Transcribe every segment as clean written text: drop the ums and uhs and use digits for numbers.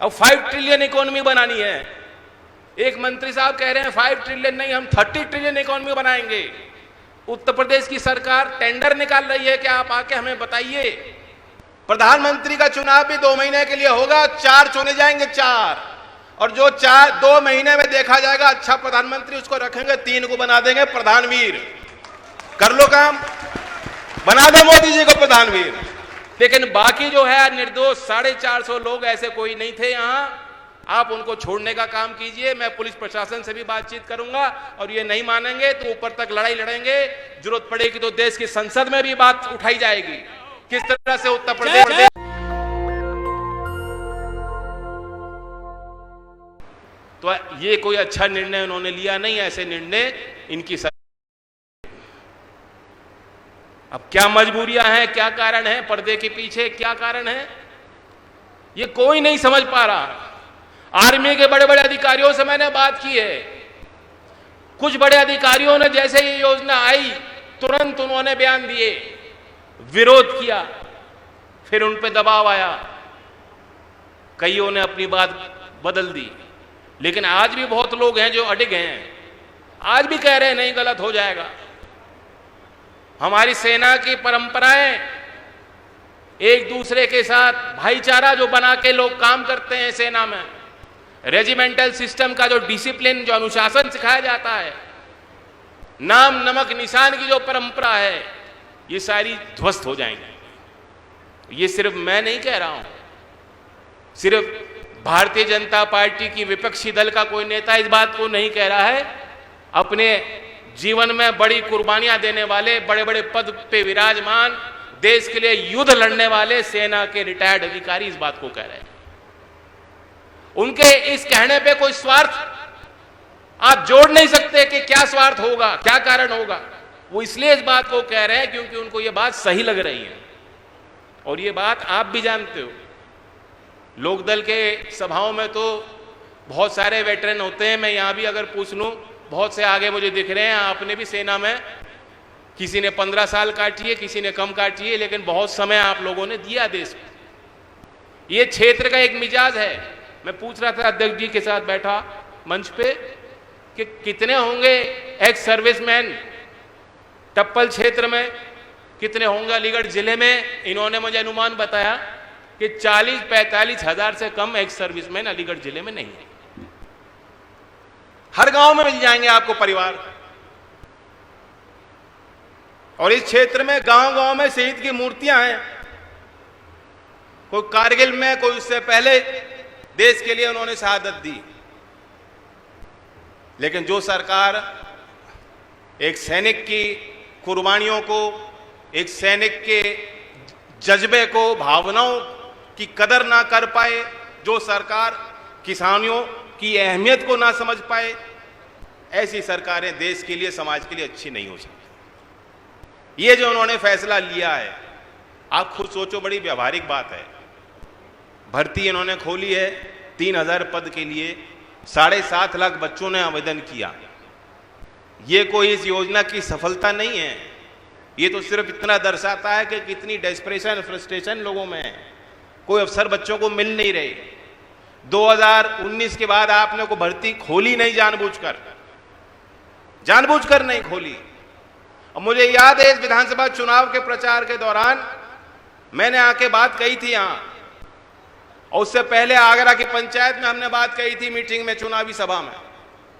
अब 5 trillion economy बनानी है। एक मंत्री साहब कह रहे हैं 5 ट्रिलियन नहीं, हम 30 ट्रिलियन इकोनॉमी बनाएंगे। उत्तर प्रदेश की सरकार टेंडर निकाल रही है कि आप आके हमें बताइए। प्रधानमंत्री का चुनाव भी 2 महीने के लिए होगा, 4 चुने जाएंगे, 4, और जो 2 महीने में देखा जाएगा अच्छा प्रधानमंत्री, उसको रखेंगे, 3 को बना देंगे प्रधानवीर। कर लो काम, बना दो मोदी जी को प्रधानवीर। लेकिन बाकी जो है निर्दोष 450 लोग, ऐसे कोई नहीं थे यहां, आप उनको छोड़ने का काम कीजिए। मैं पुलिस प्रशासन से भी बातचीत करूंगा, और ये नहीं मानेंगे तो ऊपर तक लड़ाई लड़ेंगे। जरूरत पड़ेगी तो देश की संसद में भी बात उठाई जाएगी, किस तरह से उत्तर प्रदेश। तो ये कोई अच्छा निर्णय उन्होंने लिया नहीं, ऐसे निर्णय इनकी सरकार। अब क्या मजबूरियां हैं, क्या कारण है, पर्दे के पीछे क्या कारण है, ये कोई नहीं समझ पा रहा। आर्मी के बड़े बड़े अधिकारियों से मैंने बात की है। कुछ बड़े अधिकारियों ने जैसे ये योजना आई तुरंत उन्होंने बयान दिए, विरोध किया, फिर उन पे दबाव आया, कईयों ने अपनी बात बदल दी। लेकिन आज भी बहुत लोग हैं जो अडिग हैं, आज भी कह रहे हैं नहीं, गलत हो जाएगा। हमारी सेना की परंपराएं, एक दूसरे के साथ भाईचारा जो बना के लोग काम करते हैं सेना में, रेजिमेंटल सिस्टम का जो डिसिप्लिन, जो अनुशासन सिखाया जाता है, नाम नमक निशान की जो परंपरा है, ये सारी ध्वस्त हो जाएंगी। ये सिर्फ मैं नहीं कह रहा हूं, सिर्फ भारतीय जनता पार्टी की विपक्षी दल का कोई नेता इस बात को नहीं कह रहा है। अपने जीवन में बड़ी कुर्बानियां देने वाले, बड़े बड़े पद पे विराजमान, देश के लिए युद्ध लड़ने वाले सेना के रिटायर्ड अधिकारी इस बात को कह रहे हैं। उनके इस कहने पे कोई स्वार्थ आप जोड़ नहीं सकते कि क्या स्वार्थ होगा, क्या कारण होगा। वो इसलिए इस बात को कह रहे हैं क्योंकि उनको ये बात सही लग रही है, और ये बात आप भी जानते हो। लोकदल के सभाओं में तो बहुत सारे वेटरन होते हैं, मैं यहां भी अगर पूछ लूं, बहुत से आगे मुझे दिख रहे हैं। आपने भी सेना में, किसी ने 15 साल काटी है, किसी ने कम काटी है, लेकिन बहुत समय आप लोगों ने दिया देश को। ये क्षेत्र का एक मिजाज है। मैं पूछ रहा था अध्यक्ष जी के साथ बैठा मंच पे कि कितने होंगे एक्स सर्विसमैन टप्पल क्षेत्र में, कितने होंगे अलीगढ़ जिले में। इन्होंने मुझे अनुमान बताया कि 40-45 हजार से कम एक्स सर्विसमैन अलीगढ़ जिले में नहीं है। हर गांव में मिल जाएंगे आपको परिवार, और इस क्षेत्र में गांव-गांव में शहीद की मूर्तियां हैं। कोई कारगिल में, कोई उससे पहले देश के लिए उन्होंने शहादत दी। लेकिन जो सरकार एक सैनिक की कुर्बानियों को, एक सैनिक के जज्बे को, भावनाओं की कदर ना कर पाए, जो सरकार किसानियों की अहमियत को ना समझ पाए, ऐसी सरकारें देश के लिए, समाज के लिए अच्छी नहीं हो सकती। ये जो उन्होंने फैसला लिया है, आप खुद सोचो, बड़ी व्यावहारिक बात है। भर्ती इन्होंने खोली है 3000 पद के लिए, 7.5 लाख बच्चों ने आवेदन किया। ये कोई इस योजना की सफलता नहीं है, ये तो सिर्फ इतना दर्शाता है कि कितनी डेस्परेशन, फ्रस्ट्रेशन लोगों में है। कोई अवसर बच्चों को मिल नहीं रहे। 2019 के बाद आपने को भर्ती खोली नहीं, जानबूझकर नहीं खोली। और मुझे याद है इस विधानसभा चुनाव के प्रचार के दौरान मैंने आके बात कही थी यहां, और उससे पहले आगरा की पंचायत में हमने बात कही थी मीटिंग में, चुनावी सभा में,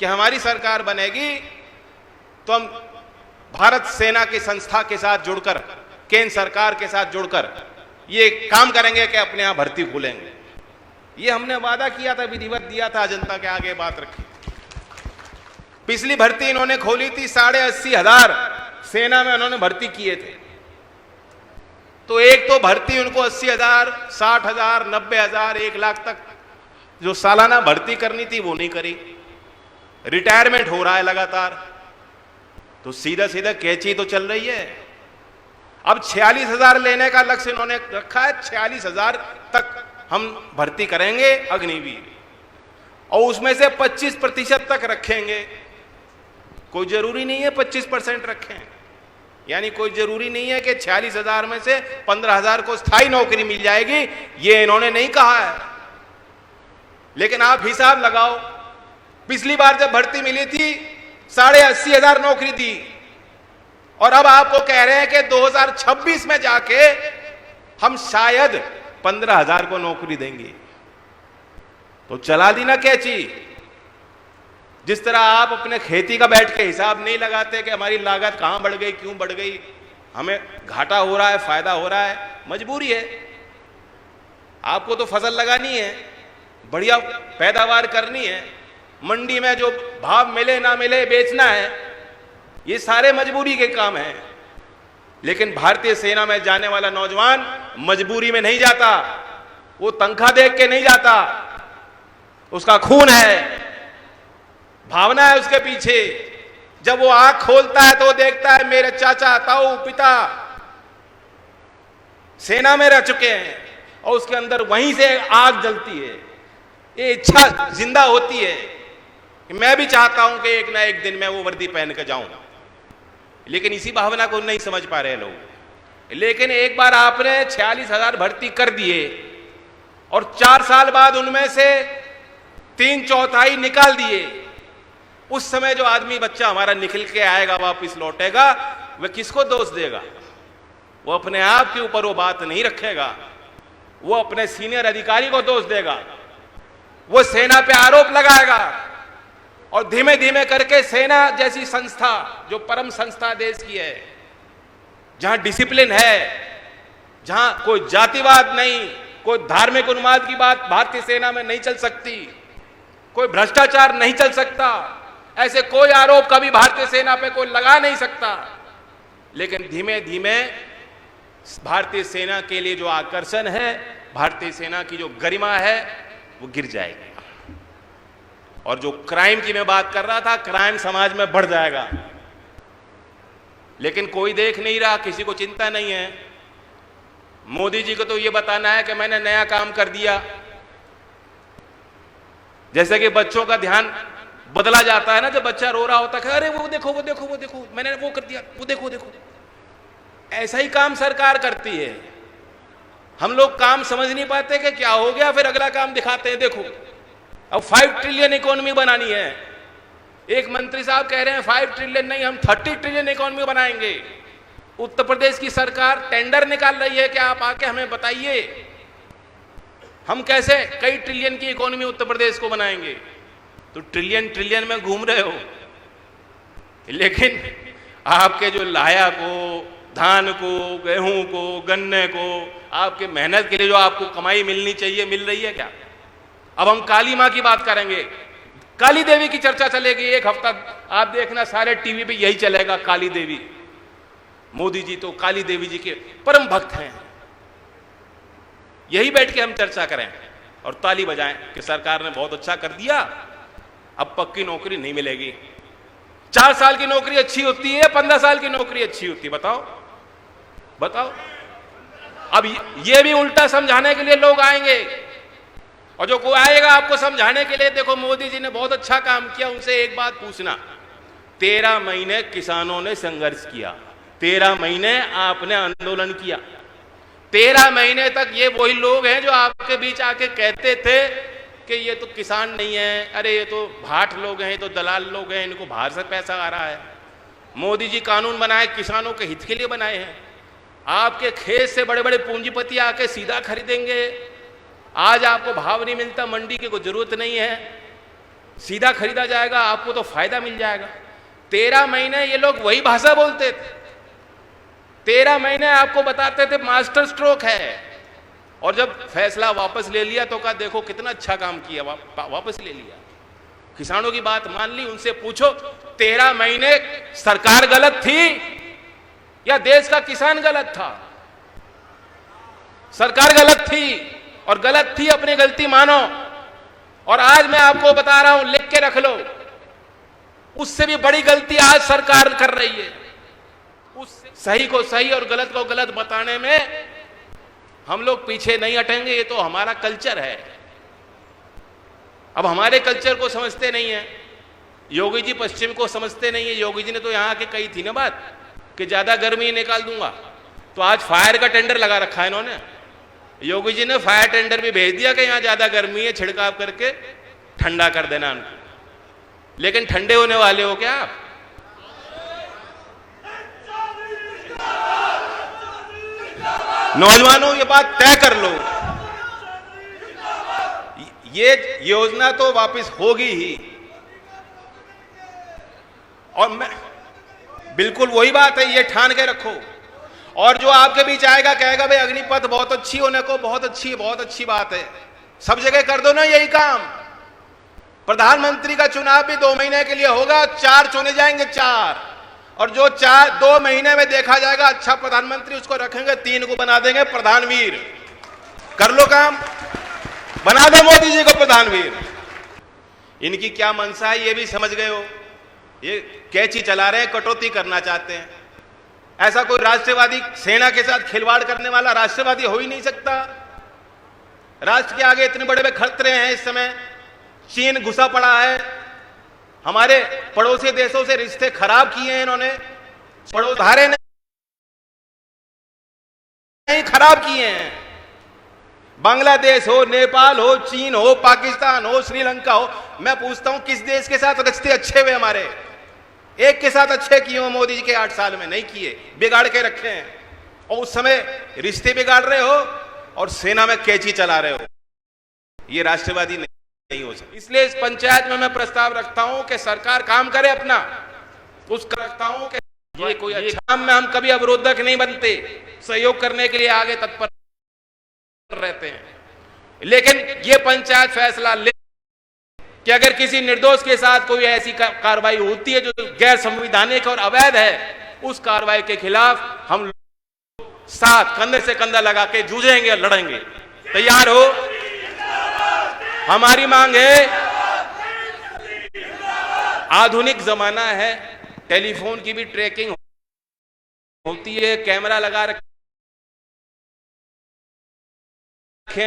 कि हमारी सरकार बनेगी तो हम भारत सेना की संस्था के साथ जुड़कर, केंद्र सरकार के साथ जुड़कर ये काम करेंगे कि अपने यहां भर्ती खोलेंगे। ये हमने वादा किया था, विधिवत दिया था, जनता के आगे बात रखी। पिछली भर्ती इन्होंने खोली थी 80,500 सेना में उन्होंने भर्ती किए थे। तो एक तो भर्ती उनको 80,000, 60,000, 90,000, 1 लाख तक जो सालाना भर्ती करनी थी वो नहीं करी। रिटायरमेंट हो रहा है लगातार, तो सीधा सीधा कैची तो चल रही है। अब 46,000 लेने का लक्ष्य इन्होंने रखा है। 46,000 तक हम भर्ती करेंगे अग्निवीर, और उसमें से 25% तक रखेंगे। कोई जरूरी नहीं है 25% रखें, यानी कोई जरूरी नहीं है कि 46,000 में से 15,000 को स्थायी नौकरी मिल जाएगी, ये इन्होंने नहीं कहा है। लेकिन आप हिसाब लगाओ, पिछली बार जब भर्ती मिली थी 80,500 नौकरी दी, और अब आपको कह रहे हैं कि 2026 में जाके हम शायद 15,000 को नौकरी देंगे। तो चला दी ना कैची। जिस तरह आप अपने खेती का बैठ के हिसाब नहीं लगाते कि हमारी लागत कहां बढ़ गई, क्यों बढ़ गई, हमें घाटा हो रहा है, फायदा हो रहा है, मजबूरी है, आपको तो फसल लगानी है, बढ़िया पैदावार करनी है, मंडी में जो भाव मिले ना मिले बेचना है, ये सारे मजबूरी के काम हैं। लेकिन भारतीय सेना में जाने वाला नौजवान मजबूरी में नहीं जाता, वो तनख्वाह देख के नहीं जाता, उसका खून है, भावना है उसके पीछे। जब वो आंख खोलता है तो वो देखता है मेरे चाचा, ताऊ, पिता सेना में रह चुके हैं, और उसके अंदर वहीं से आग जलती है, ये इच्छा जिंदा होती है कि मैं भी चाहता हूं कि एक ना एक दिन मैं वो वर्दी पहन कर जाऊं। लेकिन इसी भावना को नहीं समझ पा रहे लोग। लेकिन एक बार आपने 46,000 भर्ती कर दिए और 4 साल बाद उनमें से 3/4 निकाल दिए, उस समय जो आदमी बच्चा हमारा निकल के आएगा, वापस लौटेगा, वह किसको दोष देगा? वो अपने आप के ऊपर वो बात नहीं रखेगा, वो अपने सीनियर अधिकारी को दोष देगा, वो सेना पे आरोप लगाएगा, और धीमे धीमे करके सेना जैसी संस्था, जो परम संस्था देश की है, जहां डिसिप्लिन है, जहां कोई जातिवाद नहीं, कोई धार्मिक उन्माद की बात भारतीय सेना में नहीं चल सकती, कोई भ्रष्टाचार नहीं चल सकता, ऐसे कोई आरोप कभी भारतीय सेना पे कोई लगा नहीं सकता। लेकिन धीमे धीमे भारतीय सेना के लिए जो आकर्षण है, भारतीय सेना की जो गरिमा है, वो गिर जाएगी। और जो क्राइम की मैं बात कर रहा था, क्राइम समाज में बढ़ जाएगा। लेकिन कोई देख नहीं रहा, किसी को चिंता नहीं है। मोदी जी को तो ये बताना है कि मैंने नया काम कर दिया। जैसे कि बच्चों का ध्यान बदला जाता है ना, जब बच्चा रो रहा होता है, अरे वो देखो वो देखो वो देखो, मैंने वो कर दिया, वो देखो देखो। ऐसा ही काम सरकार करती है। हम लोग काम समझ नहीं पाते कि क्या हो गया, फिर अगला काम दिखाते हैं। देखो अब 5 ट्रिलियन इकोनॉमी बनानी है, एक मंत्री साहब कह रहे हैं 5 ट्रिलियन नहीं, हम 30 ट्रिलियन इकोनॉमी बनाएंगे। उत्तर प्रदेश की सरकार टेंडर निकाल रही है कि आप आके हमें बताइए हम कैसे कई ट्रिलियन की इकोनॉमी उत्तर प्रदेश को बनाएंगे। तो ट्रिलियन ट्रिलियन में घूम रहे हो, लेकिन आपके जो लाया को, धान को, गेहूं को, गन्ने को, आपके मेहनत के लिए जो आपको कमाई मिलनी चाहिए, मिल रही है क्या? अब हम काली मां की बात करेंगे, काली देवी की चर्चा चलेगी। एक हफ्ता आप देखना सारे टीवी पे यही चलेगा, काली देवी। मोदी जी तो काली देवी जी के परम भक्त हैं। यही बैठ के हम चर्चा करें और ताली बजाएं कि सरकार ने बहुत अच्छा कर दिया, अब पक्की नौकरी नहीं मिलेगी। 4 साल की नौकरी अच्छी होती है, 15 साल की नौकरी अच्छी होती है? बताओ बताओ। अब ये भी उल्टा समझाने के लिए लोग आएंगे, और जो कोई आएगा आपको समझाने के लिए, देखो मोदी जी ने बहुत अच्छा काम किया, उनसे एक बात पूछना, 13 महीने किसानों ने संघर्ष किया, 13 महीने आपने आंदोलन किया, 13 महीने तक ये वही लोग हैं जो आपके बीच आके कहते थे कि ये तो किसान नहीं है, अरे ये तो भाट लोग हैं, ये तो दलाल लोग हैं, इनको बाहर से पैसा आ रहा है। मोदी जी कानून बनाए, किसानों के हित के लिए बनाए हैं। आपके खेत से बड़े बड़े पूंजीपति आके सीधा खरीदेंगे। आज आपको भाव नहीं मिलता, मंडी की कोई जरूरत नहीं है, सीधा खरीदा जाएगा, आपको तो फायदा मिल जाएगा। 13 महीने ये लोग वही भाषा बोलते थे, 13 महीने आपको बताते थे मास्टर स्ट्रोक है, और जब फैसला वापस ले लिया तो कहा देखो कितना अच्छा काम किया, वापस ले लिया। किसानों की बात मान ली। उनसे पूछो 13 महीने सरकार गलत थी या देश का किसान गलत था? सरकार गलत थी, और गलत थी, अपनी गलती मानो। और आज मैं आपको बता रहा हूं, लिख के रख लो, उससे भी बड़ी गलती आज सरकार कर रही है। उस सही को सही और गलत को गलत बताने में हम लोग पीछे नहीं हटेंगे, ये तो हमारा कल्चर है। अब हमारे कल्चर को समझते नहीं है। योगी जी पश्चिम को समझते नहीं है। योगी जी ने तो यहां के कही थी ना बात कि ज्यादा गर्मी निकाल दूंगा, तो आज फायर का टेंडर लगा रखा है इन्होंने। योगी जी ने फायर टेंडर भी भेज दिया कि यहां ज्यादा गर्मी है, छिड़काव करके ठंडा कर देना उनको। लेकिन ठंडे होने वाले हो क्या आप? नौजवानों, ये बात तय कर लो, ये योजना तो वापस होगी ही। और मैं बिल्कुल वही बात है, ये ठान के रखो। और जो आपके बीच आएगा कहेगा भाई अग्निपथ बहुत अच्छी होने को, बहुत अच्छी बात है, सब जगह कर दो ना यही काम। प्रधानमंत्री का चुनाव भी 2 महीने के लिए होगा, 4 चुने जाएंगे, 4। और जो 2 महीने में देखा जाएगा अच्छा प्रधानमंत्री, उसको रखेंगे, 3 को बना देंगे प्रधानवीर। कर लो काम, बना दो मोदी जी को प्रधानवीर। इनकी क्या मंशा है ये भी समझ गए हो। ये कैची चला रहे हैं, कटौती करना चाहते हैं। ऐसा कोई राष्ट्रवादी सेना के साथ खिलवाड़ करने वाला राष्ट्रवादी हो ही नहीं सकता। राष्ट्र के आगे इतने बड़े बड़े खतरे हैं इस समय। चीन घुसा पड़ा है, हमारे पड़ोसी देशों से रिश्ते खराब किए हैं इन्होंने, पड़ोधारे नहीं खराब किए हैं। बांग्लादेश हो, नेपाल हो, चीन हो, पाकिस्तान हो, श्रीलंका हो, मैं पूछता हूं किस देश के साथ रिश्ते अच्छे हुए हमारे? एक के साथ अच्छे किए हो मोदी जी के 8 साल में? नहीं किए, बिगाड़ के रखे हैं। और उस समय रिश्ते बिगाड़ रहे हो और सेना में कैची चला रहे हो। ये राष्ट्रवादी नहीं हो सकता। इसलिए इस पंचायत में मैं प्रस्ताव रखता हूं कि सरकार काम करे अपना। उसका रखता हूं कि ये कोई अच्छा काम में हम कभी अवरोधक नहीं बनते, सहयोग करने के लिए आगे तत्पर रहते हैं। लेकिन ये पंचायत फैसला ले कि अगर किसी निर्दोष के साथ कोई ऐसी कार्रवाई होती है जो गैर संवैधानिक और अवैध है, उस कार्रवाई के खिलाफ हम लोग साथ कंधे से कंधा लगा के जूझेंगे, लड़ेंगे। तैयार हो? हमारी मांग है, आधुनिक जमाना है, टेलीफोन की भी ट्रैकिंग होती है, कैमरा लगा रखे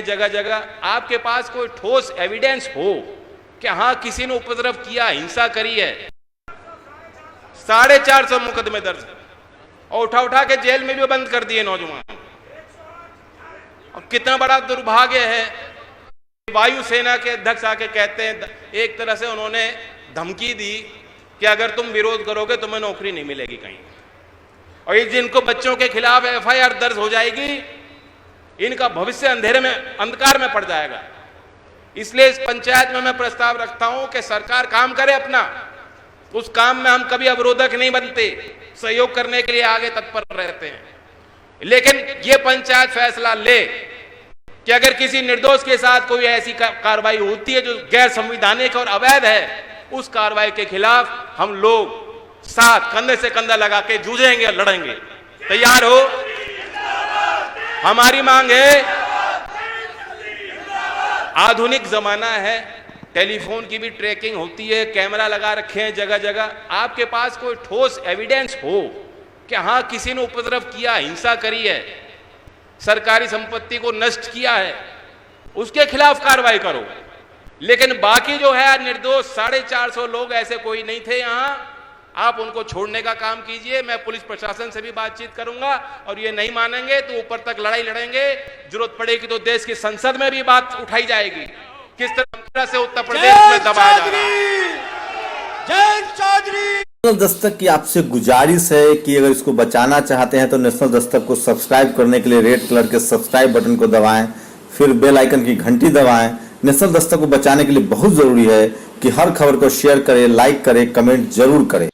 जगह जगह। आपके पास कोई ठोस एविडेंस हो कि हाँ किसी ने उपद्रव किया, हिंसा करी है, 450 मुकदमे दर्ज और उठा के जेल में भी बंद कर दिए नौजवान। और कितना बड़ा दुर्भाग्य है, वायुसेना के अध्यक्ष आके कहते हैं, एक तरह से उन्होंने धमकी दी कि अगर तुम विरोध करोगे तुम्हें नौकरी नहीं मिलेगी कहीं। और ये जिनको बच्चों के खिलाफ FIR दर्ज हो जाएगी, इनका भविष्य अंधेरे में, अंधकार में पड़ जाएगा। इसलिए इस पंचायत में मैं प्रस्ताव रखता हूं कि सरकार काम करे अपना। उस काम में हम कभी अवरोधक नहीं बनते, सहयोग करने के लिए आगे तत्पर रहते हैं। लेकिन ये पंचायत फैसला ले कि अगर किसी निर्दोष के साथ कोई ऐसी कार्रवाई होती है जो गैर संवैधानिक और अवैध है, उस कार्रवाई के खिलाफ हम लोग साथ कंधे से कंधा लगा के जूझेंगे, लड़ेंगे। तैयार हो? हमारी मांग है, आधुनिक जमाना है, टेलीफोन की भी ट्रैकिंग होती है, कैमरा लगा रखे हैं जगह जगह। आपके पास कोई ठोस एविडेंस हो कि हाँ किसी ने उपद्रव किया, हिंसा करी है, सरकारी संपत्ति को नष्ट किया है, उसके खिलाफ कार्रवाई करो। लेकिन बाकी जो है निर्दोष 450 लोग, ऐसे कोई नहीं थे यहां, आप उनको छोड़ने का काम कीजिए। मैं पुलिस प्रशासन से भी बातचीत करूंगा और ये नहीं मानेंगे तो ऊपर तक लड़ाई लड़ेंगे। जरूरत पड़ेगी तो देश की संसद में भी बात उठाई जाएगी, किस तरह से उत्तर प्रदेश में दबाया जा रहा है। नेशनल दस्तक की आपसे गुजारिश है कि अगर इसको बचाना चाहते हैं तो नेशनल दस्तक को सब्सक्राइब करने के लिए रेड कलर के सब्सक्राइब बटन को दबाएं, फिर बेल आइकन की घंटी दबाएं। नेशनल दस्तक को बचाने के लिए बहुत जरूरी है कि हर खबर को शेयर करें, लाइक करें, कमेंट जरूर करें।